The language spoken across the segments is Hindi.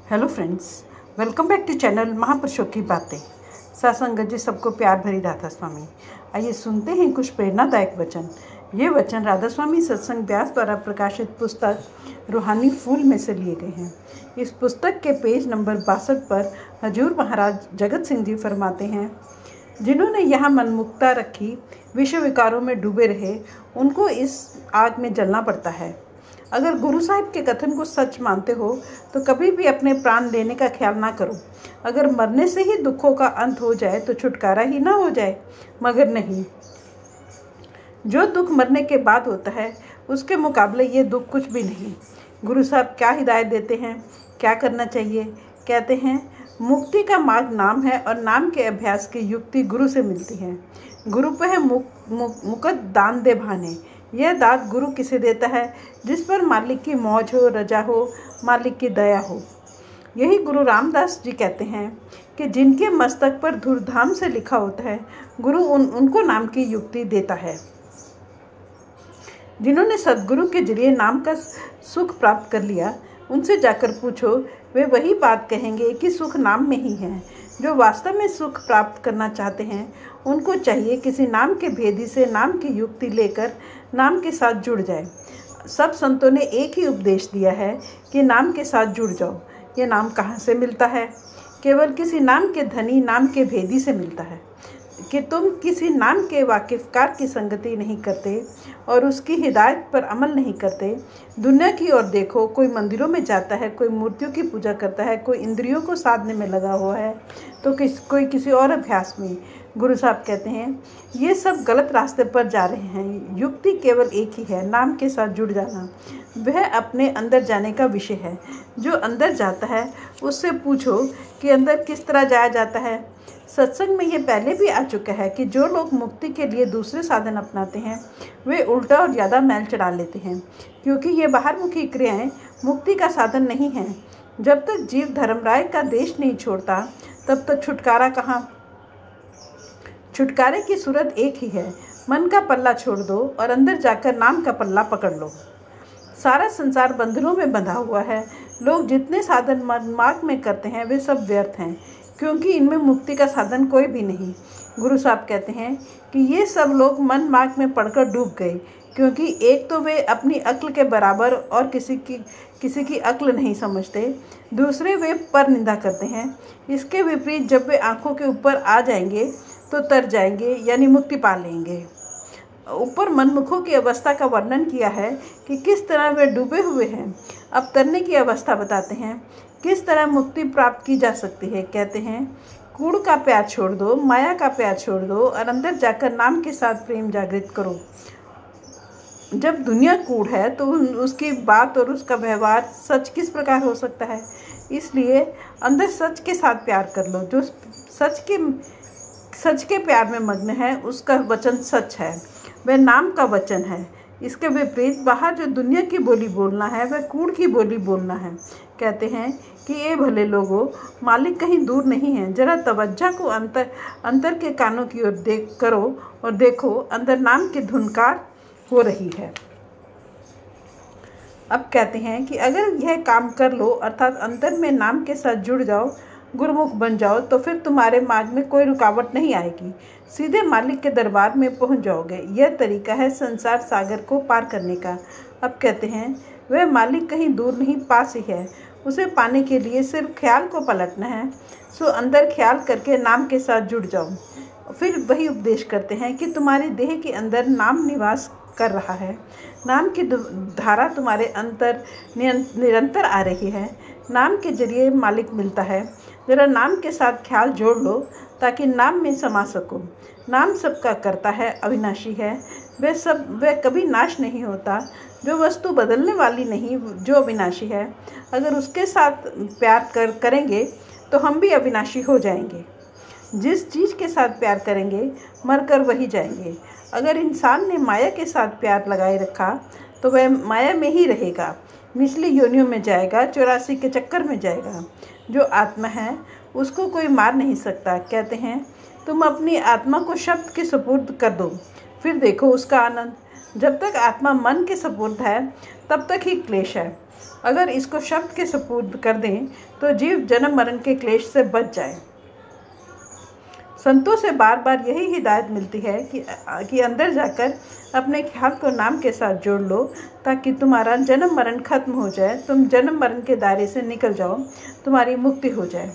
Hello friends, welcome back to channel महापुरुषों की बातें। सत्संगत जी सबको प्यार भरी राधा स्वामी। आइए सुनते हैं कुछ प्रेरणादायक वचन। ये वचन राधा स्वामी सत्संग व्यास द्वारा प्रकाशित पुस्तक रूहानी फूल में से लिए गए हैं। इस पुस्तक के पेज नंबर 62 पर हजूर महाराज जगत सिंह जी फरमाते हैं, जिन्होंने यहाँ मनमुक्ता रखी विश्व विकारों में डूबे रहे, उनको इस आग में जलना पड़ता है। अगर गुरु साहिब के कथन को सच मानते हो तो कभी भी अपने प्राण लेने का ख्याल ना करो। अगर मरने से ही दुखों का अंत हो जाए तो छुटकारा ही ना हो जाए, मगर नहीं, जो दुख मरने के बाद होता है उसके मुकाबले ये दुख कुछ भी नहीं। गुरु साहब क्या हिदायत देते हैं, क्या करना चाहिए। कहते हैं, मुक्ति का मार्ग नाम है और नाम के अभ्यास की युक्ति गुरु से मिलती है। गुरु पे है मुकद दान दे भाने। यह दात गुरु किसे देता है? जिस पर मालिक की मौज हो, रजा हो, मालिक की दया हो। यही गुरु रामदास जी कहते हैं कि जिनके मस्तक पर धूर्धाम से लिखा होता है, गुरु उनको नाम की युक्ति देता है। जिन्होंने सदगुरु के जरिए नाम का सुख प्राप्त कर लिया, उनसे जाकर पूछो, वे वही बात कहेंगे कि सुख नाम में ही है। जो वास्तव में सुख प्राप्त करना चाहते हैं, उनको चाहिए किसी नाम के भेदी से नाम की युक्ति लेकर नाम के साथ जुड़ जाए। सब संतों ने एक ही उपदेश दिया है कि नाम के साथ जुड़ जाओ। ये नाम कहाँ से मिलता है? केवल किसी नाम के धनी, नाम के भेदी से मिलता है। कि तुम किसी नाम के वाकिफकार की संगति नहीं करते और उसकी हिदायत पर अमल नहीं करते। दुनिया की ओर देखो, कोई मंदिरों में जाता है, कोई मूर्तियों की पूजा करता है, कोई इंद्रियों को साधने में लगा हुआ है, तो कोई किसी और अभ्यास में। गुरु साहब कहते हैं, ये सब गलत रास्ते पर जा रहे हैं। युक्ति केवल एक ही है, नाम के साथ जुड़ जाना। वह अपने अंदर जाने का विषय है। जो अंदर जाता है उससे पूछो कि अंदर किस तरह जाया जाता है। सत्संग में ये पहले भी आ चुका है कि जो लोग मुक्ति के लिए दूसरे साधन अपनाते हैं, वे उल्टा और ज़्यादा मैल चढ़ा लेते हैं, क्योंकि ये बाहरमुखी क्रियाएं मुक्ति का साधन नहीं हैं। जब तक जीव धर्मराय का देश नहीं छोड़ता, तब तक छुटकारा कहाँ? छुटकारे की सूरत एक ही है, मन का पल्ला छोड़ दो और अंदर जाकर नाम का पल्ला पकड़ लो। सारा संसार बंधनों में बंधा हुआ है। लोग जितने साधन मनमार्ग में करते हैं, वे सब व्यर्थ हैं, क्योंकि इनमें मुक्ति का साधन कोई भी नहीं। गुरु साहब कहते हैं कि ये सब लोग मन मार्ग में पड़कर डूब गए, क्योंकि एक तो वे अपनी अक्ल के बराबर और किसी की अक्ल नहीं समझते, दूसरे वे पर निंदा करते हैं। इसके विपरीत जब वे आंखों के ऊपर आ जाएंगे तो तर जाएंगे, यानी मुक्ति पा लेंगे। ऊपर मनमुखों की अवस्था का वर्णन किया है कि किस तरह वे डूबे हुए हैं। अब तरने की अवस्था बताते हैं, किस तरह मुक्ति प्राप्त की जा सकती है। कहते हैं, कूड़ का प्यार छोड़ दो, माया का प्यार छोड़ दो और अंदर जाकर नाम के साथ प्रेम जागृत करो। जब दुनिया कूड़ है तो उसकी बात और उसका व्यवहार सच किस प्रकार हो सकता है? इसलिए अंदर सच के साथ प्यार कर लो। जो सच के प्यार में मग्न है, उसका वचन सच है, वह नाम का वचन है। इसके विपरीत बाहर जो दुनिया की बोली बोलना है, वह कूड़ की बोली बोलना है। कहते हैं कि ये भले लोगों, मालिक कहीं दूर नहीं है। जरा तवज्जो को अंतर के कानों की ओर करो और देखो, अंदर नाम की धुनकार हो रही है। अब कहते हैं कि अगर यह काम कर लो, अर्थात अंतर में नाम के साथ जुड़ जाओ, गुरुमुख बन जाओ, तो फिर तुम्हारे मार्ग में कोई रुकावट नहीं आएगी। सीधे मालिक के दरबार में पहुंच जाओगे। यह तरीका है संसार सागर को पार करने का। अब कहते हैं, वह मालिक कहीं दूर नहीं, पास ही है। उसे पाने के लिए सिर्फ ख्याल को पलटना है। सो अंदर ख्याल करके नाम के साथ जुड़ जाओ। फिर वही उपदेश करते हैं कि तुम्हारे देह के अंदर नाम निवास कर रहा है। नाम की धारा तुम्हारे अंतर निरंतर आ रही है। नाम के जरिए मालिक मिलता है। जरा नाम के साथ ख्याल जोड़ लो ताकि नाम में समा सको। नाम सबका करता है, अविनाशी है। वह कभी नाश नहीं होता। जो वस्तु बदलने वाली नहीं, जो अविनाशी है, अगर उसके साथ प्यार करेंगे तो हम भी अविनाशी हो जाएंगे। जिस चीज़ के साथ प्यार करेंगे, मरकर वही जाएंगे। अगर इंसान ने माया के साथ प्यार लगाए रखा तो वह माया में ही रहेगा, निचली योनियों में जाएगा, 84 के चक्कर में जाएगा। जो आत्मा है उसको कोई मार नहीं सकता। कहते हैं, तुम अपनी आत्मा को शब्द के सुपुर्द कर दो, फिर देखो उसका आनंद। जब तक आत्मा मन के सुपुर्द है, तब तक ही क्लेश है। अगर इसको शब्द के सुपुर्द कर दें तो जीव जन्म मरण के क्लेश से बच जाए। संतों से बार बार यही हिदायत मिलती है कि अंदर जाकर अपने ख्याल को नाम के साथ जोड़ लो, ताकि तुम्हारा जन्म मरण खत्म हो जाए, तुम जन्म मरण के दायरे से निकल जाओ, तुम्हारी मुक्ति हो जाए।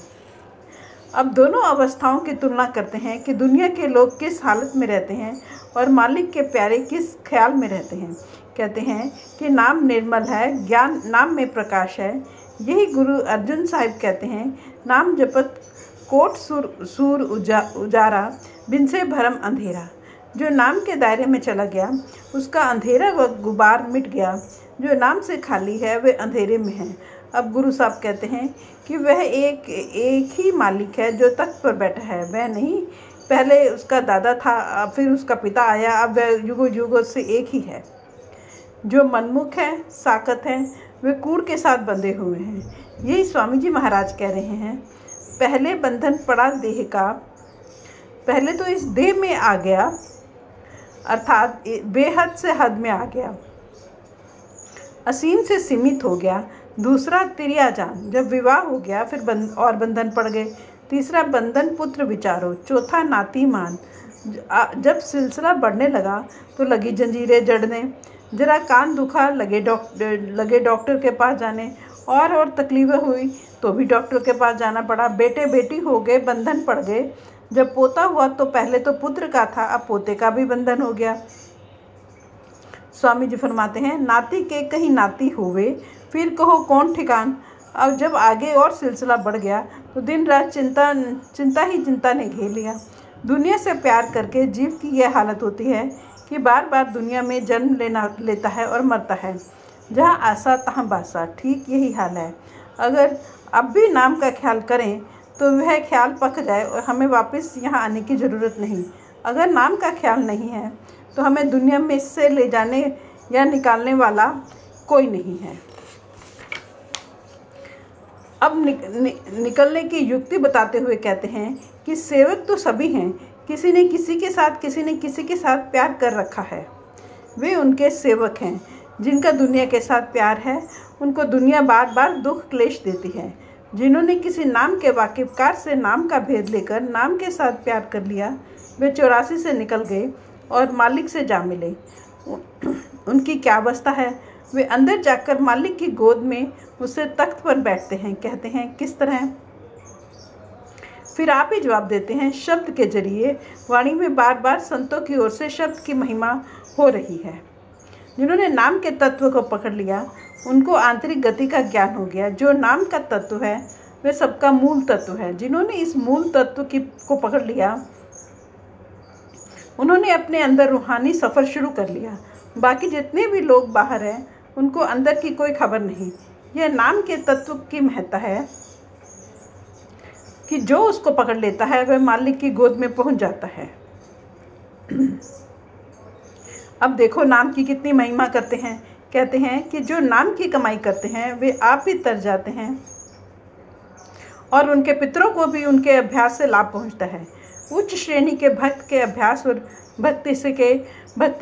अब दोनों अवस्थाओं की तुलना करते हैं कि दुनिया के लोग किस हालत में रहते हैं और मालिक के प्यारे किस ख्याल में रहते हैं। कहते हैं कि नाम निर्मल है, ज्ञान नाम में प्रकाश है। यही गुरु अर्जुन साहिब कहते हैं, नाम जपत कोट सूर उजारा, बिन से भरम अंधेरा। जो नाम के दायरे में चला गया उसका अंधेरा व गुबार मिट गया, जो नाम से खाली है वे अंधेरे में है। अब गुरु साहब कहते हैं कि वह एक ही मालिक है जो तख्त पर बैठा है, वह नहीं पहले उसका दादा था, फिर उसका पिता आया, अब वह युगों युगों से एक ही है। जो मनमुख है, साकत है, वे कूड़ के साथ बंधे हुए हैं। यही स्वामी जी महाराज कह रहे हैं, पहले बंधन पड़ा देह का, पहले तो इस देह में आ गया, अर्थात बेहद से हद में आ गया, असीम से सीमित हो गया। दूसरा तिरिया जान, जब विवाह हो गया फिर बंधन पड़ गए। तीसरा बंधन पुत्र विचारो, चौथा नाती मान। जब सिलसिला बढ़ने लगा तो लगी जंजीरें जड़ने, जरा कान दुखा लगे डॉक्टर के पास जाने, और तकलीफें हुई तो भी डॉक्टर के पास जाना पड़ा। बेटे बेटी हो गए, बंधन पड़ गए। जब पोता हुआ तो पहले तो पुत्र का था, अब पोते का भी बंधन हो गया। स्वामी जी फरमाते हैं, नाती के कहीं नाती हुए, फिर कहो कौन ठिकान। अब जब आगे और सिलसिला बढ़ गया तो दिन रात चिंता ने घेर लिया। दुनिया से प्यार करके जीव की यह हालत होती है कि बार बार दुनिया में जन्म लेता है और मरता है। जहाँ आशा तहाँ बासा, ठीक यही हाल है। अगर अब भी नाम का ख्याल करें तो वह ख्याल पक जाए और हमें वापस यहाँ आने की ज़रूरत नहीं। अगर नाम का ख्याल नहीं है तो हमें दुनिया में इससे ले जाने या निकालने वाला कोई नहीं है। अब निकलने की युक्ति बताते हुए कहते हैं कि सेवक तो सभी हैं, किसी ने किसी के साथ प्यार कर रखा है, वे उनके सेवक हैं। जिनका दुनिया के साथ प्यार है उनको दुनिया बार बार दुख क्लेश देती है। जिन्होंने किसी नाम के वाकिफकार से नाम का भेद लेकर नाम के साथ प्यार कर लिया, वे 84 से निकल गए और मालिक से जा मिले। उनकी क्या अवस्था है? वे अंदर जाकर मालिक की गोद में उससे तख्त पर बैठते हैं। कहते हैं किस तरह? फिर आप ही जवाब देते हैं, शब्द के जरिए। वाणी में बार बार संतों की ओर से शब्द की महिमा हो रही है। जिन्होंने नाम के तत्व को पकड़ लिया उनको आंतरिक गति का ज्ञान हो गया। जो नाम का तत्व है वह सबका मूल तत्व है। जिन्होंने इस मूल तत्व को पकड़ लिया उन्होंने अपने अंदर रूहानी सफ़र शुरू कर लिया। बाकी जितने भी लोग बाहर हैं उनको अंदर की कोई खबर नहीं। यह नाम के तत्व की महत्ता है कि जो उसको पकड़ लेता है वह मालिक की गोद में पहुंच जाता है। अब देखो नाम की कितनी महिमा करते हैं। कहते हैं कि जो नाम की कमाई करते हैं वे आप ही तर जाते हैं और उनके पितरों को भी उनके अभ्यास से लाभ पहुंचता है। उच्च श्रेणी के भक्त के अभ्यास और भक्ति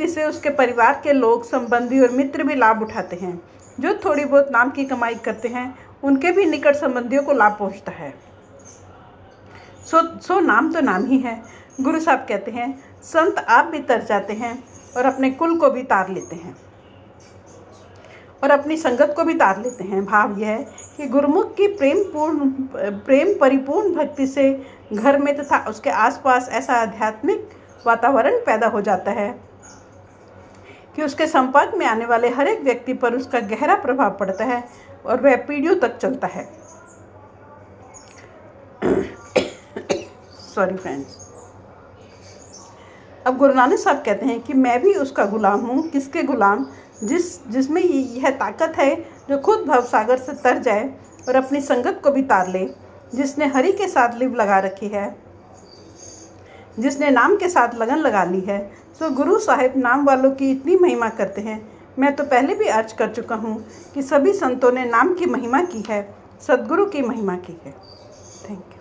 से उसके परिवार के लोग, संबंधी और मित्र भी लाभ उठाते हैं। जो थोड़ी बहुत नाम की कमाई करते हैं उनके भी निकट संबंधियों को लाभ पहुंचता है। सो नाम तो नाम ही है। गुरु साहब कहते हैं, संत आप भी तर जाते हैं और अपने कुल को भी तार लेते हैं और अपनी संगत को भी तार लेते हैं। भाव यह है कि गुरुमुख की प्रेम परिपूर्ण भक्ति से घर में तथा उसके आसपास ऐसा आध्यात्मिक वातावरण पैदा हो जाता है कि उसके संपर्क में आने वाले हर एक व्यक्ति पर उसका गहरा प्रभाव पड़ता है और वह पीढ़ियों तक चलता है। Sorry friends. अब गुरु नानक साहब कहते हैं कि मैं भी उसका गुलाम हूँ। किसके गुलाम? जिसमें यह ताकत है जो खुद भवसागर से तर जाए और अपनी संगत को भी तार ले, जिसने हरि के साथ लिव लगा रखी है, जिसने नाम के साथ लगन लगा ली है। सो गुरु साहिब नाम वालों की इतनी महिमा करते हैं। मैं तो पहले भी अर्ज कर चुका हूँ कि सभी संतों ने नाम की महिमा की है, सद्गुरु की महिमा की है। Thank you.